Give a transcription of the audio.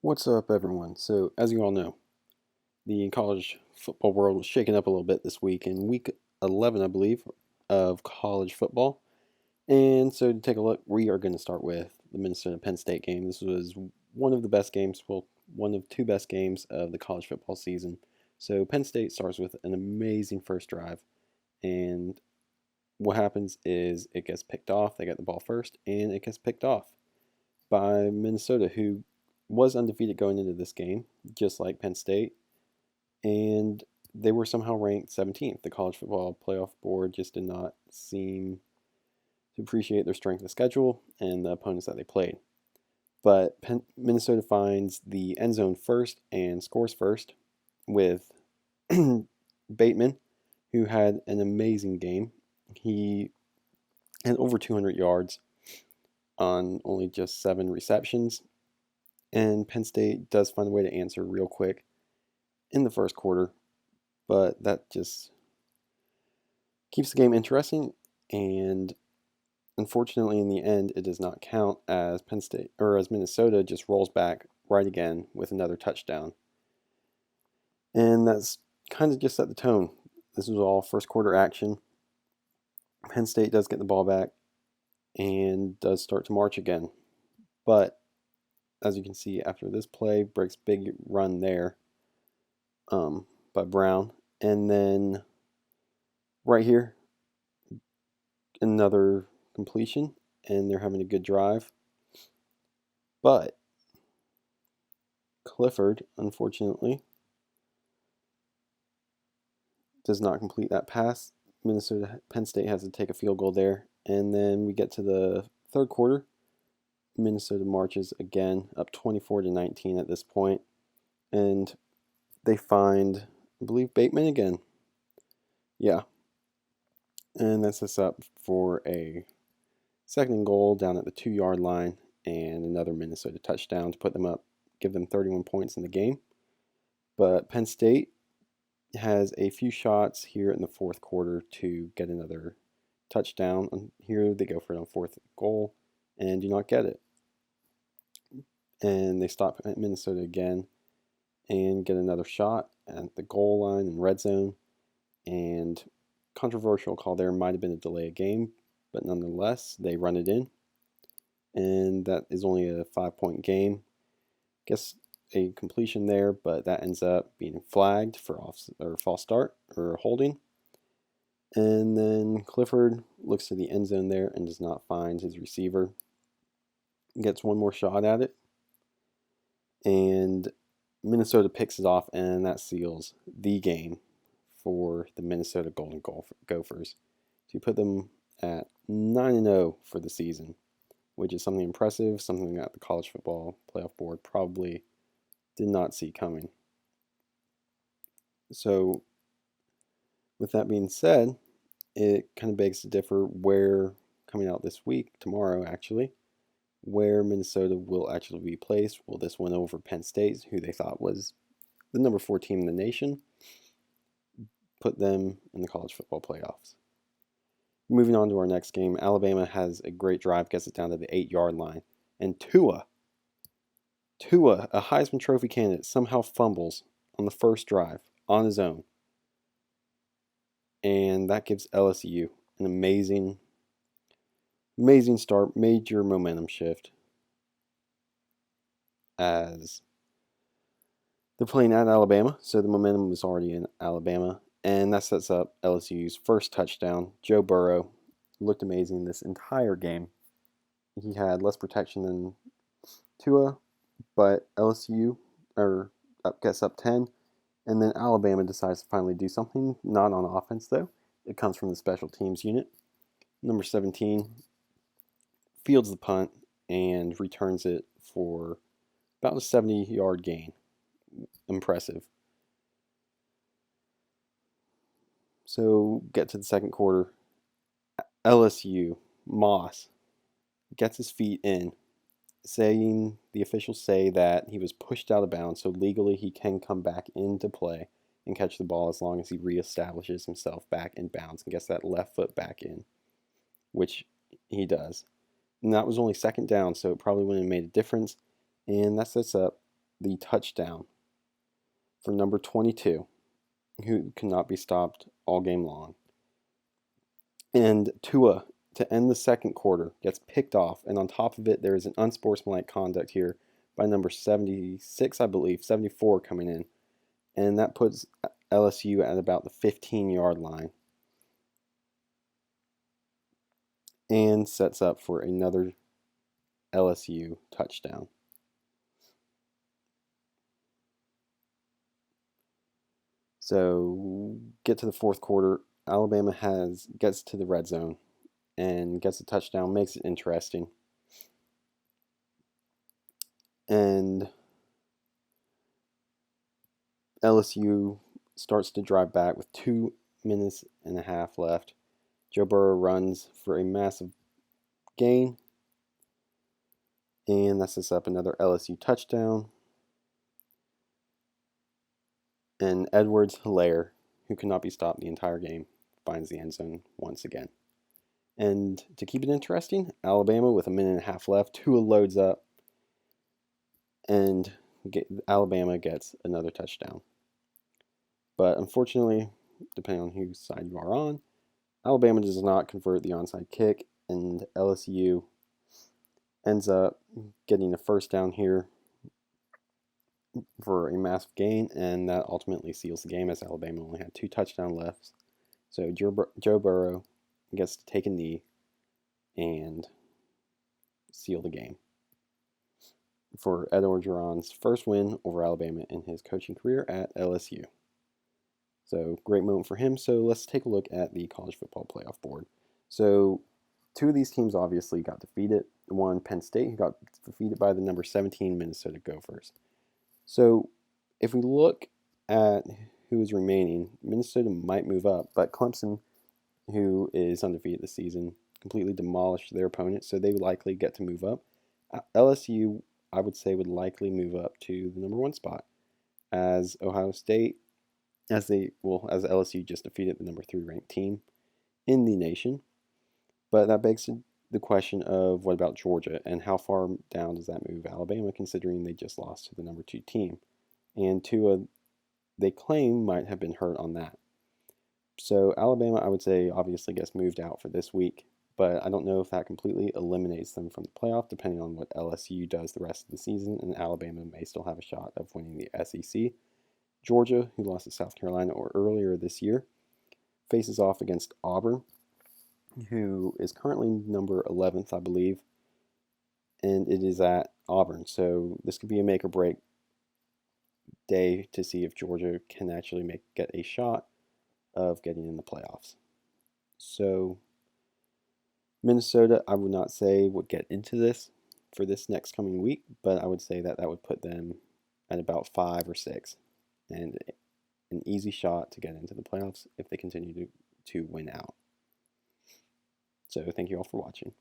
What's up, everyone? So, as you all know, the college football world was shaken up a little bit this week in week 11, I believe, of college football. And so, to take a look, we are going to start with the Minnesota Penn State game. This was one of the best games, well, one of two best games of the college football season. So, Penn State starts with an amazing first drive. And what happens is it gets picked off. They get the ball first, and it gets picked off by Minnesota, who was undefeated going into this game, just like Penn State, and they were somehow ranked 17th. The college football playoff board just did not seem to appreciate their strength of schedule and the opponents that they played. But Minnesota finds the end zone first and scores first with Bateman, who had an amazing game. He had over 200 yards on only just 7 receptions. And Penn State does find a way to answer real quick in the first quarter, but that just keeps the game interesting. And unfortunately, in the end, it does not count as Penn State or as Minnesota just rolls back right again with another touchdown. And that's kind of just set the tone. This was all first quarter action. Penn State does get the ball back and does start to march again. But as you can see, after this play, breaks big run there by Brown. And then right here, another completion, and they're having a good drive. But Clifford, unfortunately, does not complete that pass. Penn State has to take a field goal there. And then we get to the third quarter. Minnesota marches again up 24-19 at this point. And they find, I believe, Bateman again. Yeah. And that sets up for a second and goal down at the 2-yard line and another Minnesota touchdown to put them up, give them 31 points in the game. But Penn State has a few shots here in the fourth quarter to get another touchdown. And here they go for it on fourth goal and do not get it. And they stop at Minnesota again and get another shot at the goal line in red zone. And controversial call there, might have been a delay of game, but nonetheless, they run it in. And that is only a 5-point game. Guess a completion there, but that ends up being flagged for false start or holding. And then Clifford looks to the end zone there and does not find his receiver. Gets one more shot at it. And Minnesota picks it off, and that seals the game for the Minnesota Golden Gophers to put them at 9-0 for the season, which is something impressive, something that the college football playoff board probably did not see coming. So, with that being said, it kind of begs to differ where, coming out this week, tomorrow actually, where Minnesota will actually be placed. Will this win over Penn State, who they thought was the number 4 team in the nation, put them in the college football playoffs? Moving on to our next game, Alabama has a great drive, gets it down to the 8-yard line, and Tua, a Heisman Trophy candidate, somehow fumbles on the first drive on his own. And that gives LSU an amazing start, major momentum shift, as they're playing at Alabama, so the momentum is already in Alabama, and that sets up LSU's first touchdown. Joe Burrow looked amazing this entire game. He had less protection than Tua, but LSU gets up 10, and then Alabama decides to finally do something, not on offense though. It comes from the special teams unit. Number 17 fields the punt and returns it for about a 70-yard gain. Impressive. So get to the second quarter. LSU, Moss, gets his feet in, saying the officials say that he was pushed out of bounds, so legally he can come back into play and catch the ball as long as he reestablishes himself back in bounds and gets that left foot back in, which he does. And that was only second down, so it probably wouldn't have made a difference. And that sets up the touchdown for number 22, who cannot be stopped all game long. And Tua, to end the second quarter, gets picked off, and on top of it, there is an unsportsmanlike conduct here by number 76, I believe, 74 coming in, and that puts LSU at about the 15-yard line and sets up for another LSU touchdown. So get to the fourth quarter, Alabama gets to the red zone and gets a touchdown, makes it interesting. And LSU starts to drive back with 2 minutes and a half left. Joe Burrow runs for a massive gain, and that sets up another LSU touchdown. And Edwards-Helaire, who cannot be stopped the entire game, finds the end zone once again. And to keep it interesting, Alabama with a minute and a half left, Tua loads up, and Alabama gets another touchdown. But unfortunately, depending on whose side you are on, Alabama does not convert the onside kick, and LSU ends up getting a first down here for a massive gain, and that ultimately seals the game as Alabama only had 2 touchdowns left. So Joe Burrow gets to take a knee and seal the game for Ed Orgeron's first win over Alabama in his coaching career at LSU. So great moment for him. So let's take a look at the college football playoff board. So 2 of these teams obviously got defeated. One, Penn State, who got defeated by the number 17 Minnesota Gophers. So if we look at who is remaining, Minnesota might move up, but Clemson, who is undefeated this season, completely demolished their opponent, so they would likely get to move up. LSU, I would say, would likely move up to the number 1 spot, as Ohio State, as LSU just defeated the number 3 ranked team in the nation. But that begs the question of what about Georgia, and how far down does that move Alabama, considering they just lost to the number 2 team? And Tua, they claim, might have been hurt on that. So Alabama, I would say, obviously gets moved out for this week, but I don't know if that completely eliminates them from the playoff, depending on what LSU does the rest of the season, and Alabama may still have a shot of winning the SEC. Georgia, who lost to South Carolina earlier this year, faces off against Auburn, who is currently number 11th, I believe, and it is at Auburn. So this could be a make or break day to see if Georgia can actually get a shot of getting in the playoffs. So Minnesota, I would not say would get into this for this next coming week, but I would say that would put them at about 5 or 6, and an easy shot to get into the playoffs if they continue to win out. So thank you all for watching.